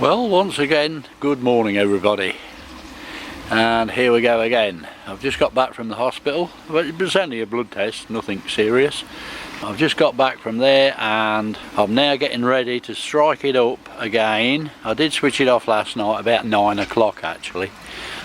Well, once again, good morning everybody, and here we go again. I've just got back from the hospital, but it was only a blood test, nothing serious. I've just got back from there and I'm now getting ready to strike it up again. I did switch it off last night about 9 o'clock actually,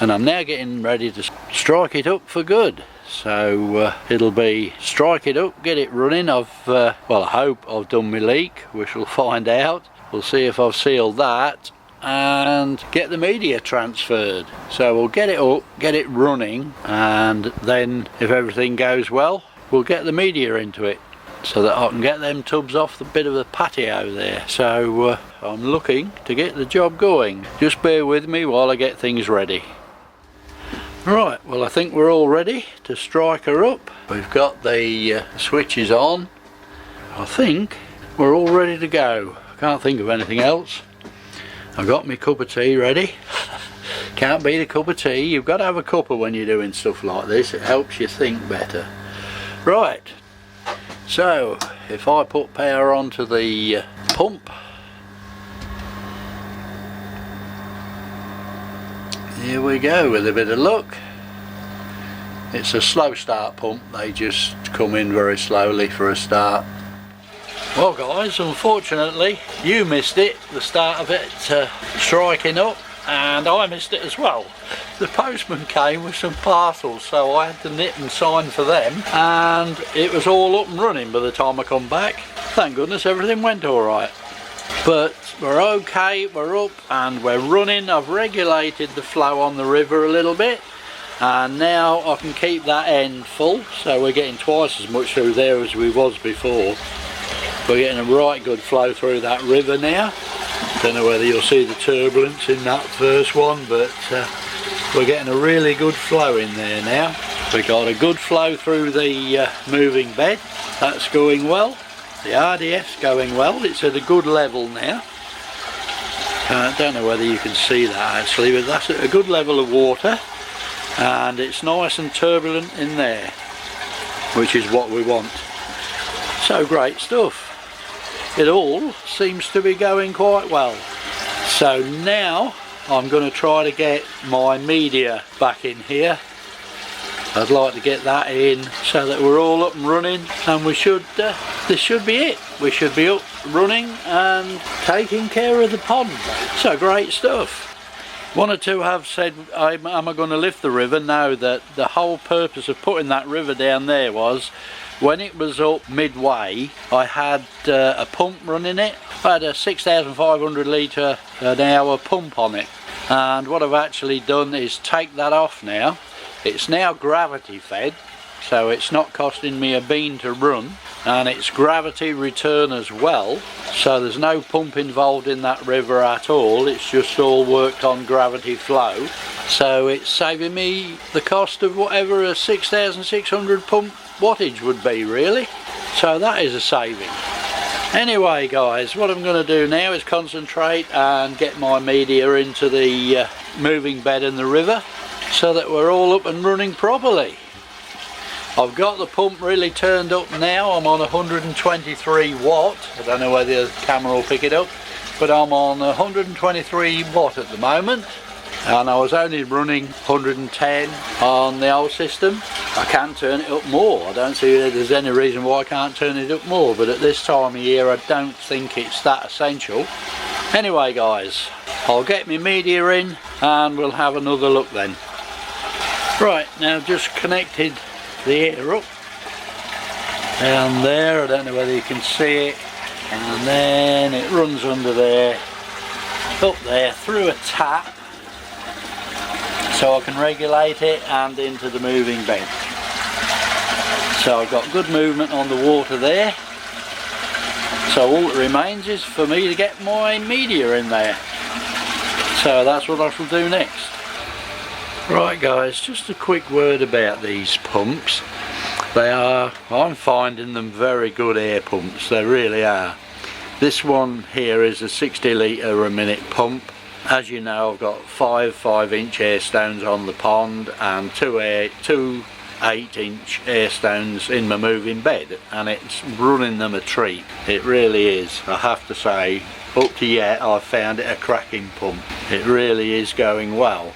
and I'm now getting ready to strike it up for good. So it'll be strike it up, get it running. Well, I hope I've done my leak, we shall find out. We'll see if I've sealed that and get the media transferred. So we'll get it up, get it running, and then if everything goes well, we'll get the media into it so that I can get them tubs off the bit of the patio there. So I'm looking to get the job going. Just bear with me while I get things ready. Right, well, I think we're all ready to strike her up. We've got the switches on. I think we're all ready to go. Can't think of anything else. I've got my cup of tea ready. Can't beat a cup of tea. You've got to have a cuppa when you're doing stuff like this. It helps you think better. Right, so if I put power onto the pump, here we go with a bit of luck. It's a slow start pump, they just come in very slowly for a start. Well guys, unfortunately you missed it, the start of it striking up, and I missed it as well. The postman came with some parcels, so I had to nip and sign for them, and it was all up and running by the time I come back. Thank goodness everything went alright. But we're okay, we're up and we're running. I've regulated the flow on the river a little bit, and now I can keep that end full, so we're getting twice as much through there as we was before. We're getting a right good flow through that river now. Don't know whether you'll see the turbulence in that first one, but we're getting a really good flow in there now. We've got a good flow through the moving bed. That's going well. The RDF's going well. It's at a good level now. I don't know whether you can see that actually, but that's at a good level of water, and it's nice and turbulent in there, which is what we want. So great stuff. It all seems to be going quite well. So now I'm going to try to get my media back in here. I'd like to get that in so that we're all up and running, and we should this should be it. We should be up, running and taking care of the pond. So great stuff. One or two have said, am I going to lift the river? No, that the whole purpose of putting that river down there was when it was up midway, I had a pump running it. I had a 6,500 litre an hour pump on it, and what I've actually done is take that off now. It's now gravity fed, so it's not costing me a bean to run, and it's gravity return as well, so there's no pump involved in that river at all. It's just all worked on gravity flow, so it's saving me the cost of whatever a 6,600 pump wattage would be, really. So that is a saving. Anyway guys, what I'm going to do now is concentrate and get my media into the moving bed in the river so that we're all up and running properly. I've got the pump really turned up now. I'm on 123 watt. I don't know whether the camera will pick it up, but I'm on 123 watt at the moment, and I was only running 110 on the old system. I can turn it up more. I don't see that there's any reason why I can't turn it up more, but at this time of year I don't think it's that essential. Anyway guys, I'll get my media in and we'll have another look then. Right, now just connected the air up down there. I don't know whether you can see it, and then it runs under there, up there through a tap, so I can regulate it and into the moving bed. So I've got good movement on the water there, so all that remains is for me to get my media in there. So that's what I shall do next. Right guys, just a quick word about these pumps. I'm finding them very good air pumps, they really are. This one here is a 60 litre a minute pump. As you know, I've got five 5-inch air stones on the pond and two 8-inch air stones in my moving bed, and it's running them a treat. It really is. I have to say, up to yet I've found it a cracking pump. It really is going well.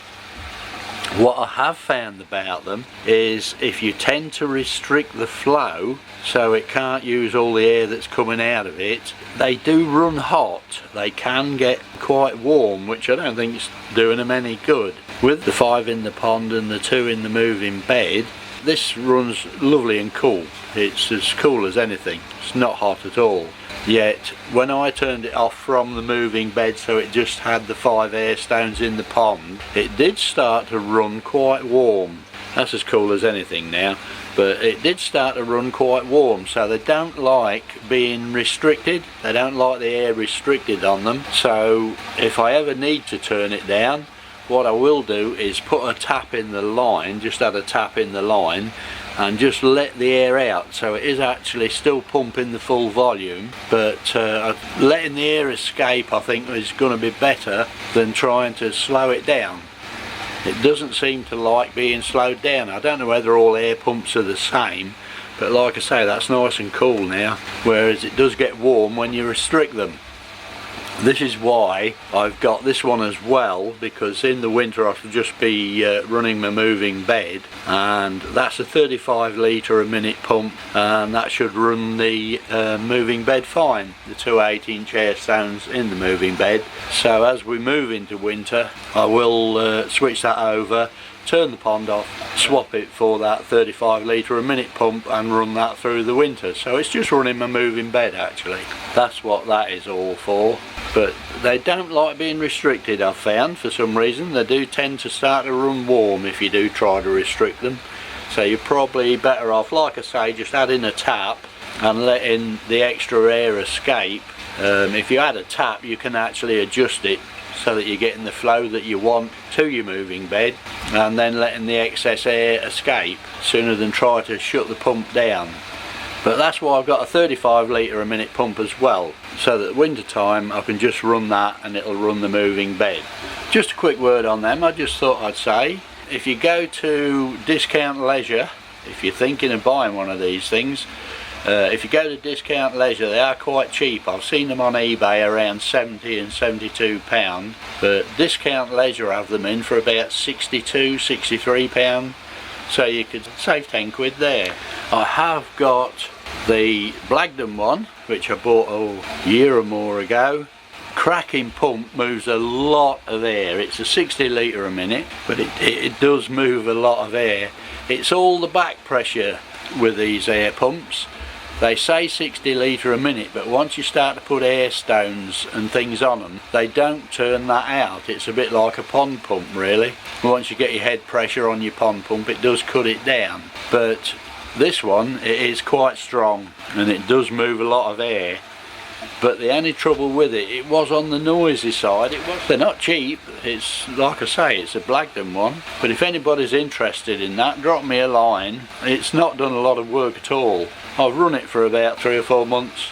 What I have found about them is if you tend to restrict the flow so it can't use all the air that's coming out of it, they do run hot. They can get quite warm, which I don't think is doing them any good. With the 5 in the pond and the 2 in the moving bed, this runs lovely and cool. It's as cool as anything. It's not hot at all. Yet when I turned it off from the moving bed so it just had the 5 air stones in the pond, it did start to run quite warm. That's as cool as anything now, but it did start to run quite warm. So they don't like being restricted. They don't like the air restricted on them. So if I ever need to turn it down, what I will do is put a tap in the line, just add a tap in the line, and just let the air out, so it is actually still pumping the full volume, but letting the air escape I think is going to be better than trying to slow it down. It doesn't seem to like being slowed down. I don't know whether all air pumps are the same, but like I say, that's nice and cool now, whereas it does get warm when you restrict them. This is why I've got this one as well, because in the winter I should just be running my moving bed, and that's a 35 litre a minute pump, and that should run the moving bed fine, the 2 8-inch air stones in the moving bed. So as we move into winter I will switch that over, turn the pond off, swap it for that 35 litre a minute pump and run that through the winter. So it's just running my moving bed actually. That's what that is all for. But they don't like being restricted, I've found, for some reason. They do tend to start to run warm if you do try to restrict them. So you're probably better off, like I say, just adding a tap and letting the extra air escape. If you add a tap you can actually adjust it so that you're getting the flow that you want to your moving bed, and then letting the excess air escape sooner than try to shut the pump down. But that's why I've got a 35 litre a minute pump as well, so that winter time I can just run that and it'll run the moving bed. Just a quick word on them, I just thought I'd say, if you go to Discount Leisure, if you're thinking of buying one of these things, if you go to Discount Leisure, they are quite cheap. I've seen them on eBay around £70 and £72, but Discount Leisure have them in for about £62, £63, so you could save 10 quid there. I have got the Blagdon one, which I bought a year or more ago. Cracking pump, moves a lot of air. It's a 60 litre a minute, but it does move a lot of air. It's all the back pressure with these air pumps. They say 60 litre a minute, but once you start to put air stones and things on them, they don't turn that out. It's a bit like a pond pump really. Once you get your head pressure on your pond pump, it does cut it down. But this one, it is quite strong and it does move a lot of air. But the only trouble with it was on the noisy side. They're not cheap. It's like I say, it's a Blagdon one. But if anybody's interested in that, drop me a line. It's not done a lot of work at all. I've run it for about 3 or 4 months,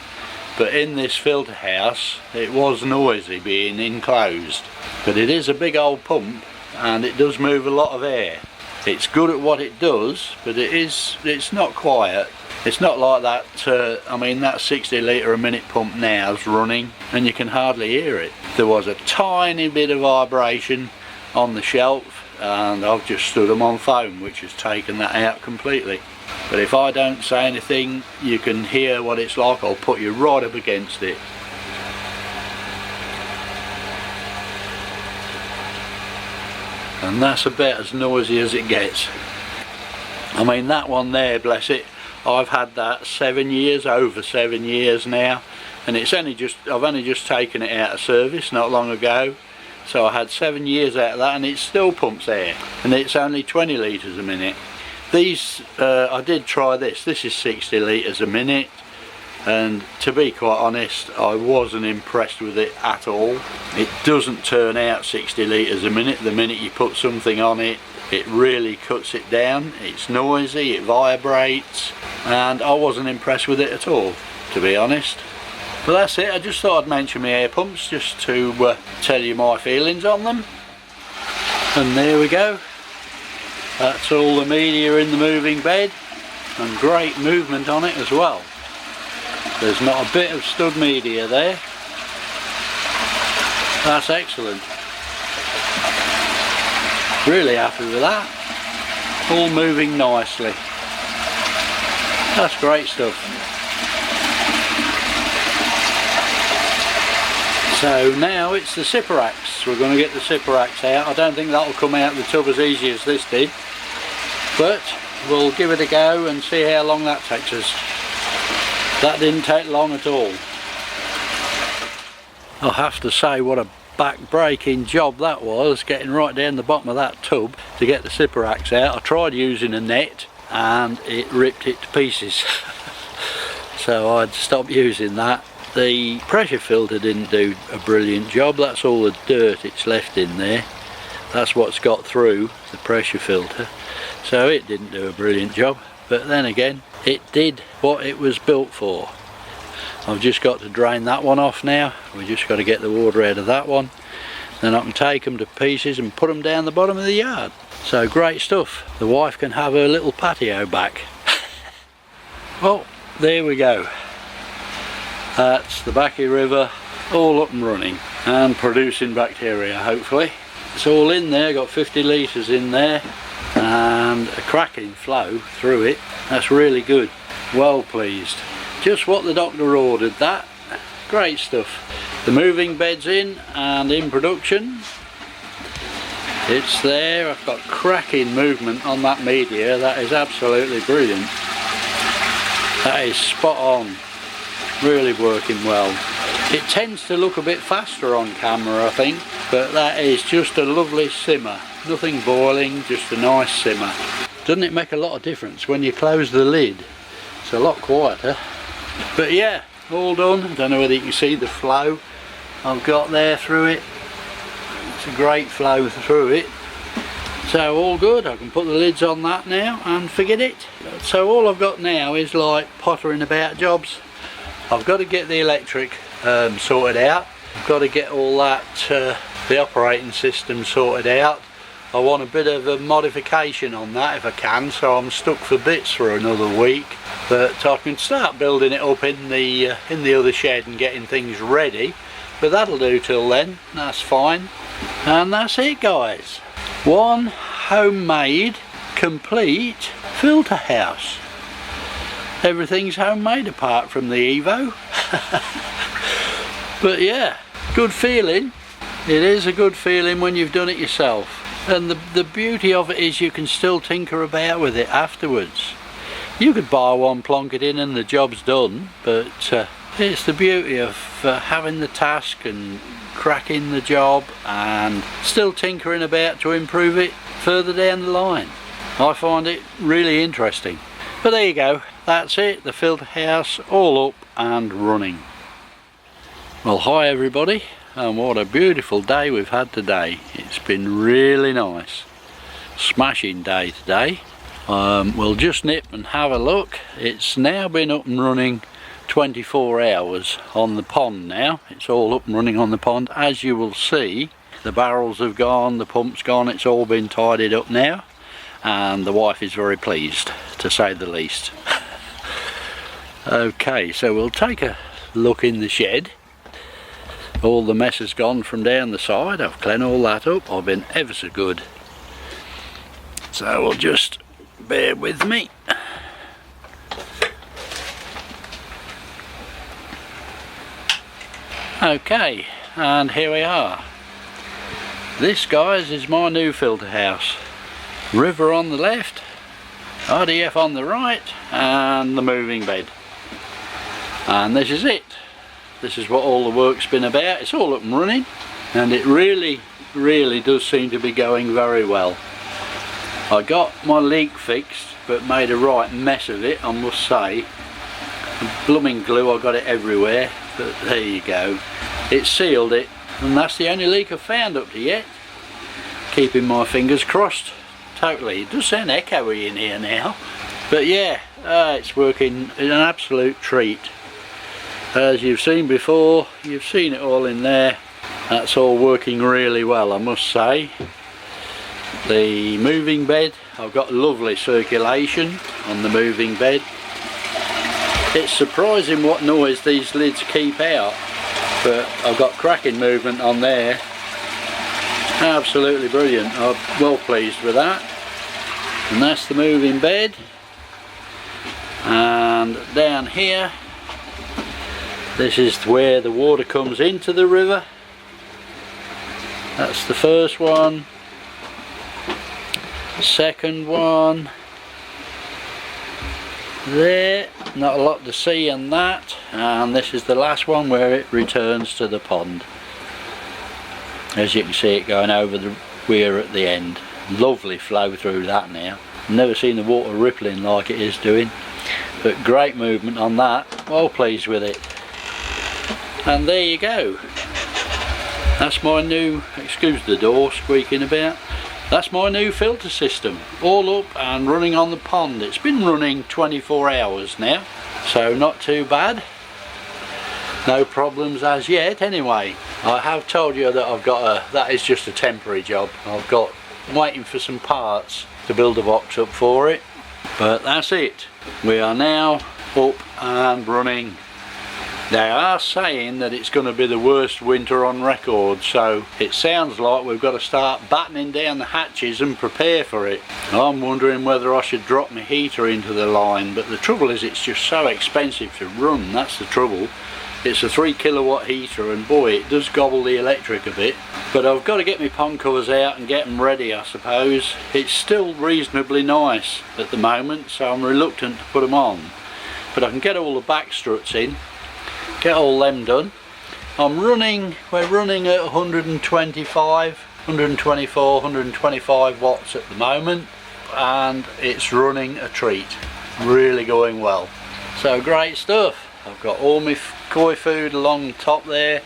but in this filter house it was noisy being enclosed. But it is a big old pump and it does move a lot of air. It's good at what it does, but it's not quiet. It's not like that, I mean that 60 litre a minute pump now is running and you can hardly hear it. There was a tiny bit of vibration on the shelf and I've just stood them on foam, which has taken that out completely. But if I don't say anything, you can hear what it's like. I'll put you right up against it. And that's about as noisy as it gets. I mean that one there, bless it, I've had that 7 years, over 7 years now, and I've only just taken it out of service not long ago. So I had 7 years out of that and it still pumps air, and it's only 20 litres a minute. These, I did try this is 60 litres a minute, and to be quite honest I wasn't impressed with it at all. It doesn't turn out 60 litres a minute. The minute you put something on it, it really cuts it down. It's noisy, it vibrates, and I wasn't impressed with it at all, to be honest. But that's it. I just thought I'd mention my air pumps just to tell you my feelings on them. And there we go. That's all the media in the moving bed, and great movement on it as well. There's not a bit of stud media there. That's excellent. Really happy with that. All moving nicely. That's great stuff. So now it's the sipper axe. We're going to get the sipper axe out. I don't think that'll come out of the tub as easy as this did, but we'll give it a go and see how long that takes us. That didn't take long at all. I'll have to say what a back-breaking job that was, getting right down the bottom of that tub to get the sipper axe out. I tried using a net and it ripped it to pieces. So I'd stop using that. The pressure filter didn't do a brilliant job. That's all the dirt it's left in there. That's what's got through the pressure filter. So it didn't do a brilliant job. But then again, it did what it was built for. I've just got to drain that one off now. We've just got to get the water out of that one. Then I can take them to pieces and put them down the bottom of the yard. So great stuff. The wife can have her little patio back. Well, there we go. That's the Backy River all up and running and producing bacteria, hopefully. It's all in there, got 50 litres in there and a cracking flow through it. That's really good. Well pleased. Just what the doctor ordered, that. Great stuff. The moving bed's in and in production. It's there. I've got cracking movement on that media. That is absolutely brilliant. That is spot on. Really working well. It tends to look a bit faster on camera, I think, but that is just a lovely simmer. Nothing boiling, just a nice simmer. Doesn't it make a lot of difference when you close the lid? It's a lot quieter. But yeah, all done. I don't know whether you can see the flow I've got there through it. It's a great flow through it. So all good. I can put the lids on that now and forget it. So all I've got now is like pottering about jobs. I've got to get the electric sorted out. I've got to get all that, the operating system sorted out. I want a bit of a modification on that if I can, so I'm stuck for bits for another week. But I can start building it up in the other shed and getting things ready. But that'll do till then. That's fine. And that's it, guys. One homemade, complete filter house. Everything's homemade apart from the Evo. But yeah, good feeling. It is a good feeling when you've done it yourself. And the beauty of it is you can still tinker about with it afterwards. You could buy one, plonk it in and the job's done, but it's the beauty of having the task and cracking the job and still tinkering about to improve it further down the line. I find it really interesting. But there you go, that's it, the filter house all up and running. Well, hi everybody, and what a beautiful day we've had today. It's been really nice. Smashing day today. We'll just nip and have a look. It's now been up and running 24 hours on the pond now. It's all up and running on the pond. As you will see, the barrels have gone, the pump's gone, it's all been tidied up now. And the wife is very pleased, to say the least. Okay, so we'll take a look in the shed. All the mess has gone from down the side. I've cleaned all that up. I've been ever so good. So we'll just bear with me. Okay, and here we are. This, guys, is my new filter house. River on the left, RDF on the right, and the moving bed. And this is it. This is what all the work's been about. It's all up and running, and it really does seem to be going very well. I got my leak fixed, but made a right mess of it, I must say. The blooming glue, I got it everywhere, but there you go. It sealed it, and that's the only leak I've found up to yet. Keeping my fingers crossed. Totally. It does sound echoey in here now, but yeah, it's working. It's an absolute treat. As you've seen before, you've seen it all in there. That's all working really well, I must say. The moving bed, I've got lovely circulation on the moving bed. It's surprising what noise these lids keep out, but I've got cracking movement on there. Absolutely brilliant. I'm well pleased with that. And that's the moving bed. And down here, this is where the water comes into the river. That's the first one. Second one. There, not a lot to see on that. And this is the last one where it returns to the pond. As you can see it going over the weir at the end. Lovely flow through that now. I've never seen the water rippling like it is doing. But great movement on that. Well pleased with it. And there you go. That's my new, excuse the door squeaking about. That's my new filter system. All up and running on the pond. It's been running 24 hours now. So not too bad. No problems as yet anyway. I have told you that I've got that is just a temporary job. I'm waiting for some parts to build a box up for it. But that's it. We are now up and running. They are saying that it's going to be the worst winter on record, so it sounds like we've got to start battening down the hatches and prepare for it. I'm wondering whether I should drop my heater into the line, but the trouble is it's just so expensive to run. That's the trouble. It's a 3 kilowatt heater and boy, it does gobble the electric a bit. But I've got to get my pond covers out and get them ready, I suppose. It's still reasonably nice at the moment, so I'm reluctant to put them on. But I can get all the back struts in, get all them done. We're running at 124, 125 watts at the moment, and it's running a treat. Really going well. So great stuff. I've got all my koi food along the top there.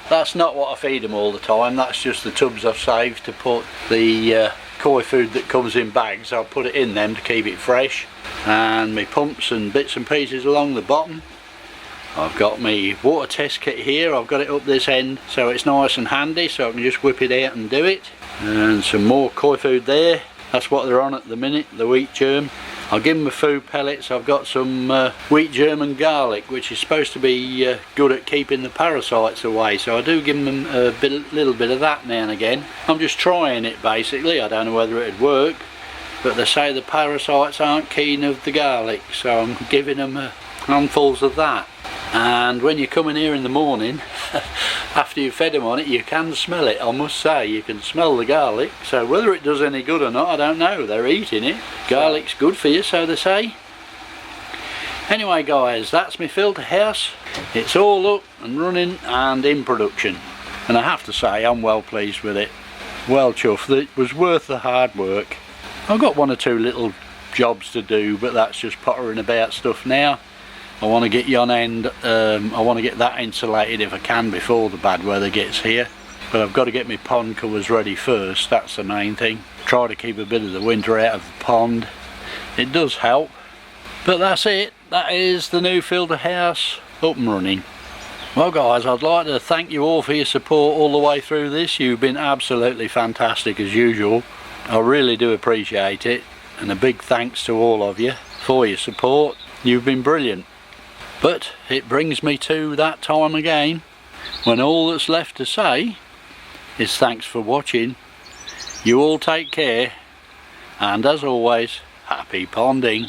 That's not what I feed them all the time, that's just the tubs I've saved to put the koi food that comes in bags. I'll put it in them to keep it fresh. And my pumps and bits and pieces along the bottom. I've got my water test kit here. I've got it up this end so it's nice and handy, so I can just whip it out and do it. And some more koi food there. That's what they're on at the minute, the wheat germ. I'll give them the food pellets. I've got some wheat germ and garlic, which is supposed to be good at keeping the parasites away, so I do give them a little bit of that now and again. I'm just trying it basically. I don't know whether it'd work, but they say the parasites aren't keen of the garlic, so I'm giving them handfuls of that. And when you come in here in the morning, after you've fed them on it, you can smell it. I must say, you can smell the garlic. So whether it does any good or not, I don't know. They're eating it. Garlic's good for you, so they say. Anyway guys, that's my filter house. It's all up and running and in production. And I have to say, I'm well pleased with it. Well chuffed. It was worth the hard work. I've got one or two little jobs to do, but that's just pottering about stuff now. I want to get yon end, I want to get that insulated if I can before the bad weather gets here. But I've got to get my pond covers ready first, that's the main thing. Try to keep a bit of the winter out of the pond. It does help. But that's it, that is the new filter house up and running. Well guys, I'd like to thank you all for your support all the way through this. You've been absolutely fantastic as usual. I really do appreciate it. And a big thanks to all of you for your support. You've been brilliant. But it brings me to that time again when all that's left to say is thanks for watching. You all take care, and as always, happy ponding.